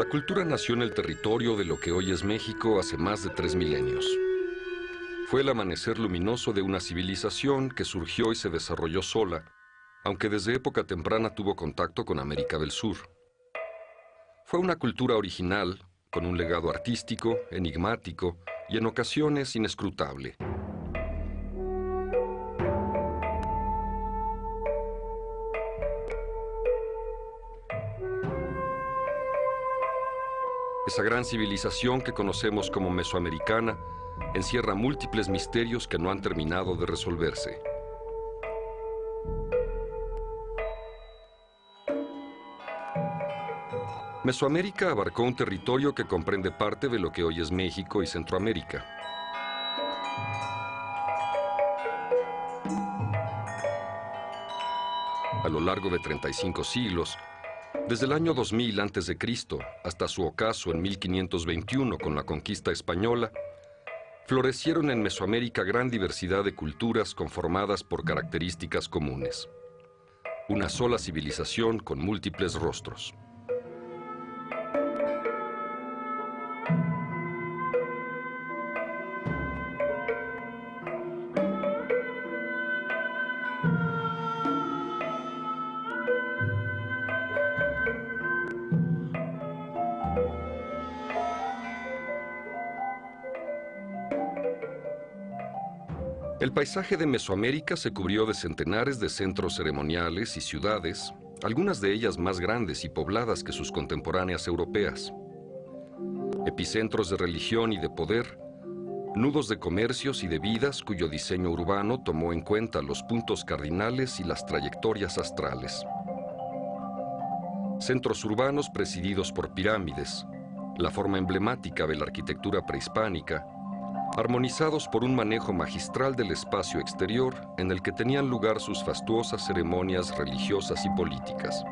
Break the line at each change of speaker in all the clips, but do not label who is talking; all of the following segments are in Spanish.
La cultura nació en el territorio de lo que hoy es México hace más de 3 milenios. Fue el amanecer luminoso de una civilización que surgió y se desarrolló sola, aunque desde época temprana tuvo contacto con América del Sur. Fue una cultura original, con un legado artístico, enigmático y en ocasiones inescrutable. Esa gran civilización que conocemos como mesoamericana encierra múltiples misterios que no han terminado de resolverse. Mesoamérica abarcó un territorio que comprende parte de lo que hoy es México y Centroamérica. A lo largo de 35 siglos, desde el año 2000 a.C. hasta su ocaso en 1521 con la conquista española, florecieron en Mesoamérica gran diversidad de culturas conformadas por características comunes. Una sola civilización con múltiples rostros. El paisaje de Mesoamérica se cubrió de centenares de centros ceremoniales y ciudades, algunas de ellas más grandes y pobladas que sus contemporáneas europeas. Epicentros de religión y de poder, nudos de comercios y de vidas cuyo diseño urbano tomó en cuenta los puntos cardinales y las trayectorias astrales. Centros urbanos presididos por pirámides, la forma emblemática de la arquitectura prehispánica, armonizados por un manejo magistral del espacio exterior en el que tenían lugar sus fastuosas ceremonias religiosas y políticas.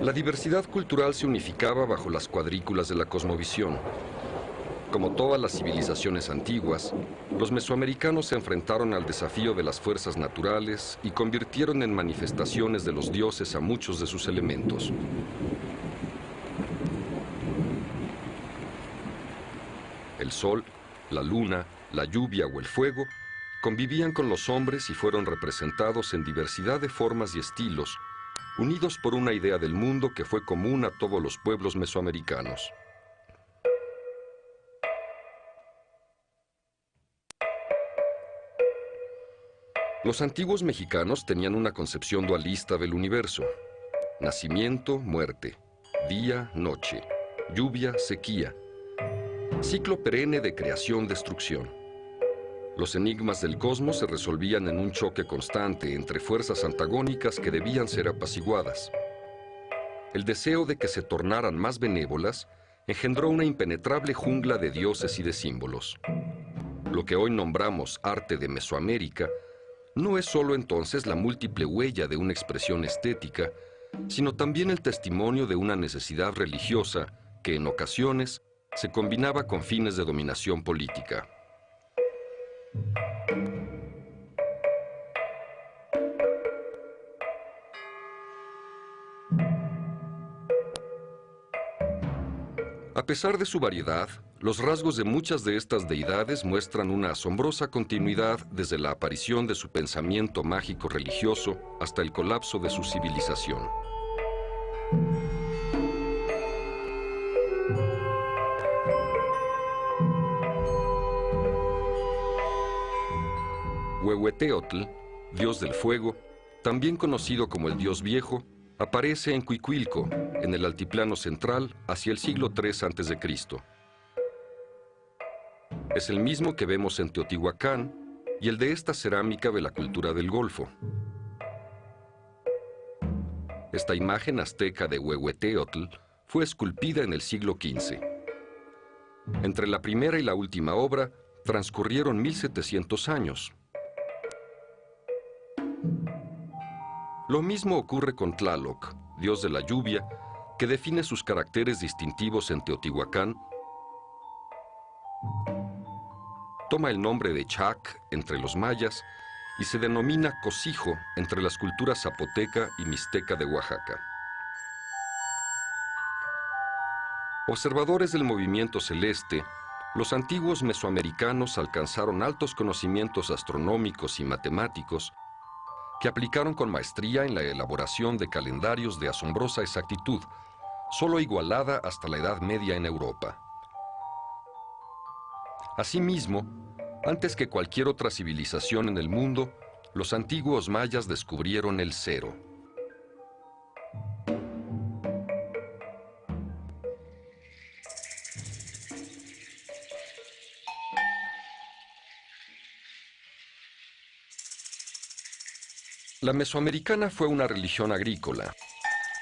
La diversidad cultural se unificaba bajo las cuadrículas de la cosmovisión. Como todas las civilizaciones antiguas, los mesoamericanos se enfrentaron al desafío de las fuerzas naturales y convirtieron en manifestaciones de los dioses a muchos de sus elementos. El sol, la luna, la lluvia o el fuego convivían con los hombres y fueron representados en diversidad de formas y estilos, unidos por una idea del mundo que fue común a todos los pueblos mesoamericanos. Los antiguos mexicanos tenían una concepción dualista del universo: nacimiento, muerte, día, noche, lluvia, sequía, ciclo perenne de creación-destrucción. Los enigmas del cosmos se resolvían en un choque constante entre fuerzas antagónicas que debían ser apaciguadas. El deseo de que se tornaran más benévolas engendró una impenetrable jungla de dioses y de símbolos. Lo que hoy nombramos arte de Mesoamérica no es solo entonces la múltiple huella de una expresión estética, sino también el testimonio de una necesidad religiosa que en ocasiones se combinaba con fines de dominación política. A pesar de su variedad, los rasgos de muchas de estas deidades muestran una asombrosa continuidad desde la aparición de su pensamiento mágico religioso hasta el colapso de su civilización. Huehueteotl, dios del fuego, también conocido como el dios viejo, aparece en Cuicuilco, en el altiplano central, hacia el siglo III a.C. Es el mismo que vemos en Teotihuacán y el de esta cerámica de la cultura del Golfo. Esta imagen azteca de Huehueteotl fue esculpida en el siglo XV. Entre la primera y la última obra transcurrieron 1700 años. Lo mismo ocurre con Tlaloc, dios de la lluvia, que define sus caracteres distintivos en Teotihuacán, toma el nombre de Chac entre los mayas y se denomina Cocijo entre las culturas zapoteca y mixteca de Oaxaca. Observadores del movimiento celeste, los antiguos mesoamericanos alcanzaron altos conocimientos astronómicos y matemáticos que aplicaron con maestría en la elaboración de calendarios de asombrosa exactitud, solo igualada hasta la Edad Media en Europa. Asimismo, antes que cualquier otra civilización en el mundo, los antiguos mayas descubrieron el cero. La mesoamericana fue una religión agrícola.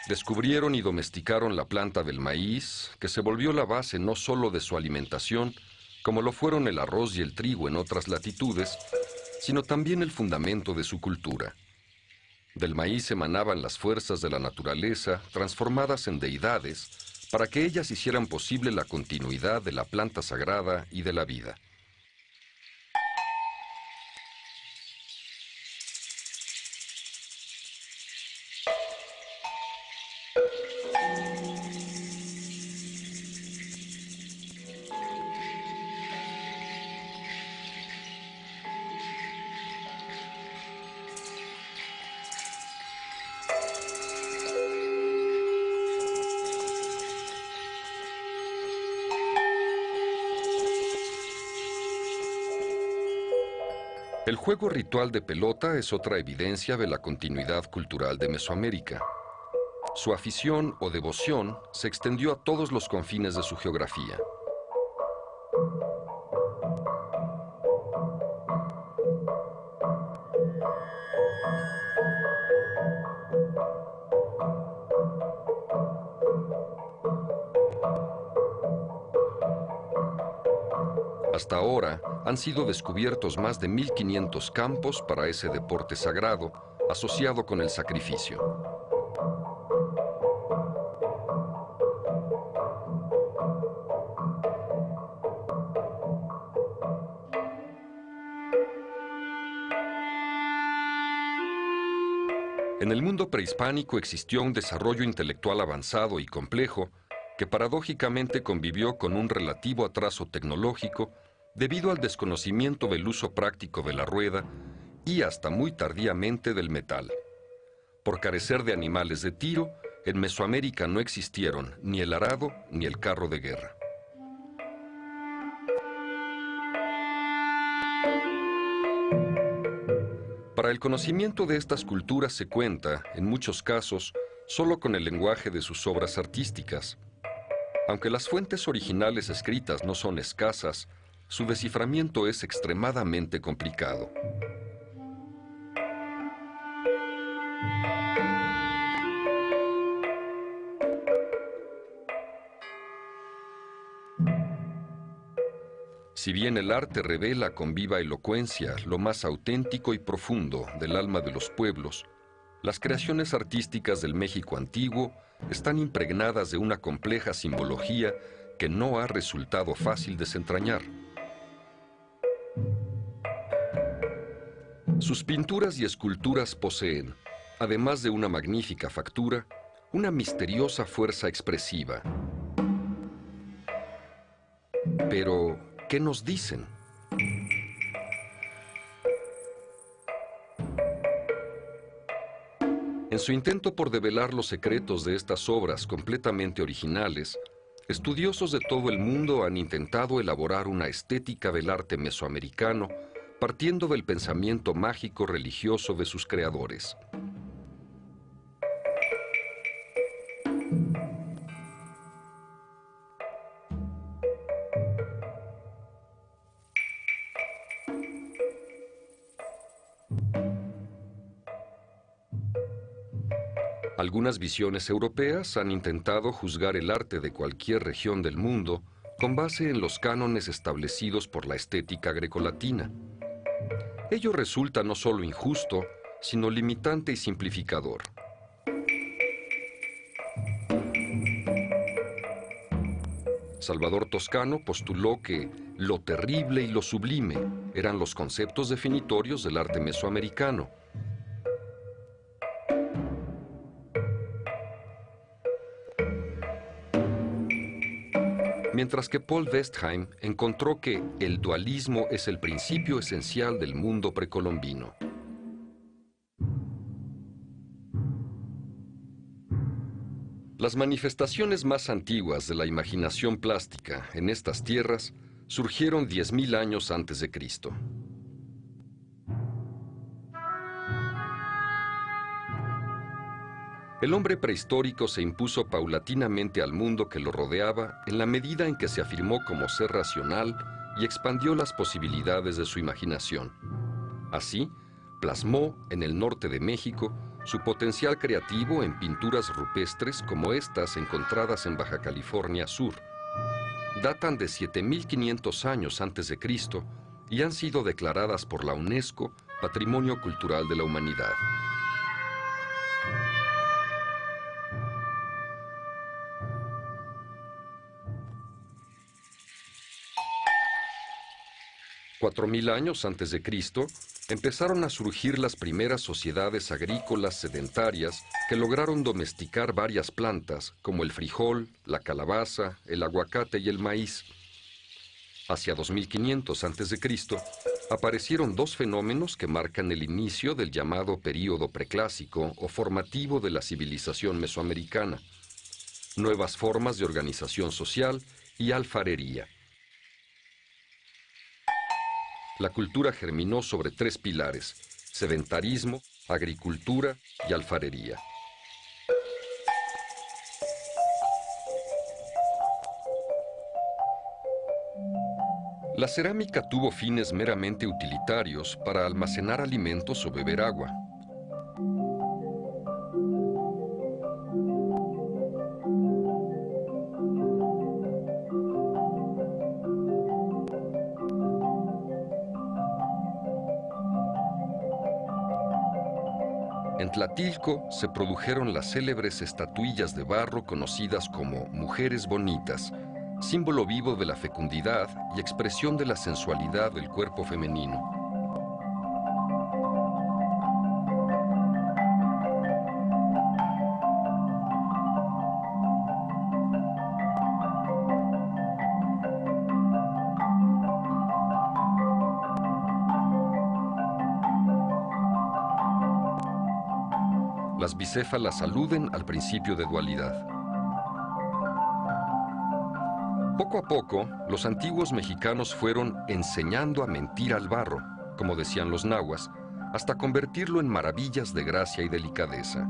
Descubrieron y domesticaron la planta del maíz, que se volvió la base no solo de su alimentación, como lo fueron el arroz y el trigo en otras latitudes, sino también el fundamento de su cultura. Del maíz emanaban las fuerzas de la naturaleza, transformadas en deidades, para que ellas hicieran posible la continuidad de la planta sagrada y de la vida. El juego ritual de pelota es otra evidencia de la continuidad cultural de Mesoamérica. Su afición o devoción se extendió a todos los confines de su geografía. Hasta ahora han sido descubiertos más de 1500 campos para ese deporte sagrado asociado con el sacrificio. En el mundo prehispánico existió un desarrollo intelectual avanzado y complejo que paradójicamente convivió con un relativo atraso tecnológico debido al desconocimiento del uso práctico de la rueda y hasta muy tardíamente del metal. Por carecer de animales de tiro, en Mesoamérica no existieron ni el arado ni el carro de guerra. Para el conocimiento de estas culturas se cuenta, en muchos casos, solo con el lenguaje de sus obras artísticas. Aunque las fuentes originales escritas no son escasas, su desciframiento es extremadamente complicado. Si bien el arte revela con viva elocuencia lo más auténtico y profundo del alma de los pueblos, las creaciones artísticas del México antiguo están impregnadas de una compleja simbología que no ha resultado fácil desentrañar. Sus pinturas y esculturas poseen, además de una magnífica factura, una misteriosa fuerza expresiva. Pero, ¿qué nos dicen? En su intento por develar los secretos de estas obras completamente originales, estudiosos de todo el mundo han intentado elaborar una estética del arte mesoamericano partiendo del pensamiento mágico religioso de sus creadores. Algunas visiones europeas han intentado juzgar el arte de cualquier región del mundo con base en los cánones establecidos por la estética grecolatina. Ello resulta no solo injusto, sino limitante y simplificador. Salvador Toscano postuló que lo terrible y lo sublime eran los conceptos definitorios del arte mesoamericano. Mientras que Paul Westheim encontró que el dualismo es el principio esencial del mundo precolombino. Las manifestaciones más antiguas de la imaginación plástica en estas tierras surgieron 10.000 años antes de Cristo. El hombre prehistórico se impuso paulatinamente al mundo que lo rodeaba en la medida en que se afirmó como ser racional y expandió las posibilidades de su imaginación. Así, plasmó en el norte de México su potencial creativo en pinturas rupestres como estas encontradas en Baja California Sur. Datan de 7.500 años antes de Cristo y han sido declaradas por la UNESCO Patrimonio Cultural de la Humanidad. $4.000 años antes de Cristo, empezaron a surgir las primeras sociedades agrícolas sedentarias que lograron domesticar varias plantas como el frijol, la calabaza, el aguacate y el maíz. Hacia 2500 a.C., aparecieron dos fenómenos que marcan el inicio del llamado período preclásico o formativo de la civilización mesoamericana: nuevas formas de organización social y alfarería. La cultura germinó sobre tres pilares: sedentarismo, agricultura y alfarería. La cerámica tuvo fines meramente utilitarios para almacenar alimentos o beber agua. En Tlatilco se produjeron las célebres estatuillas de barro conocidas como mujeres bonitas, símbolo vivo de la fecundidad y expresión de la sensualidad del cuerpo femenino. Las bicéfalas aluden al principio de dualidad. Poco a poco, los antiguos mexicanos fueron enseñando a mentir al barro, como decían los nahuas, hasta convertirlo en maravillas de gracia y delicadeza.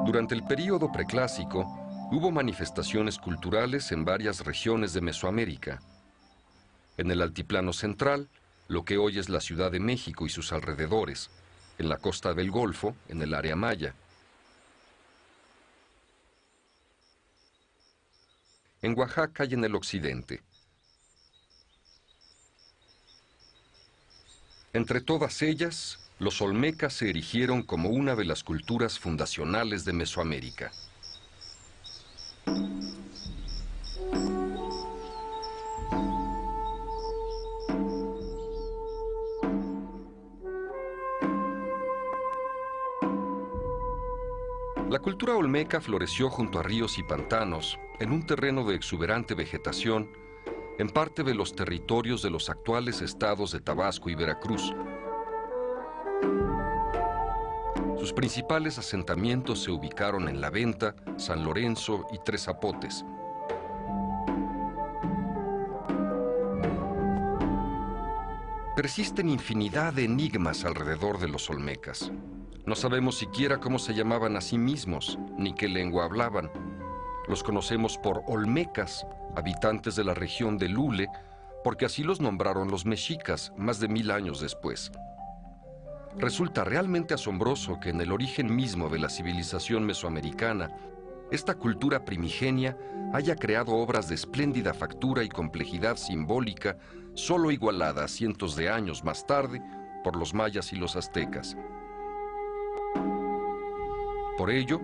Durante el período preclásico, hubo manifestaciones culturales en varias regiones de Mesoamérica. En el altiplano central, lo que hoy es la Ciudad de México y sus alrededores, en la costa del Golfo, en el área maya. En Oaxaca y en el occidente. Entre todas ellas, los olmecas se erigieron como una de las culturas fundacionales de Mesoamérica. La cultura olmeca floreció junto a ríos y pantanos, en un terreno de exuberante vegetación, en parte de los territorios de los actuales estados de Tabasco y Veracruz. Sus principales asentamientos se ubicaron en La Venta, San Lorenzo y Tres Zapotes. Persisten infinidad de enigmas alrededor de los olmecas. No sabemos siquiera cómo se llamaban a sí mismos, ni qué lengua hablaban. Los conocemos por olmecas, habitantes de la región de Lule, porque así los nombraron los mexicas más de 1000 años después. Resulta realmente asombroso que en el origen mismo de la civilización mesoamericana esta cultura primigenia haya creado obras de espléndida factura y complejidad simbólica, solo igualada cientos de años más tarde por los mayas y los aztecas. Por ello,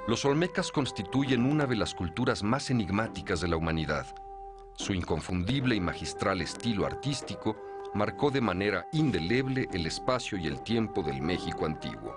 los olmecas constituyen una de las culturas más enigmáticas de la humanidad. Su inconfundible y magistral estilo artístico marcó de manera indeleble el espacio y el tiempo del México antiguo.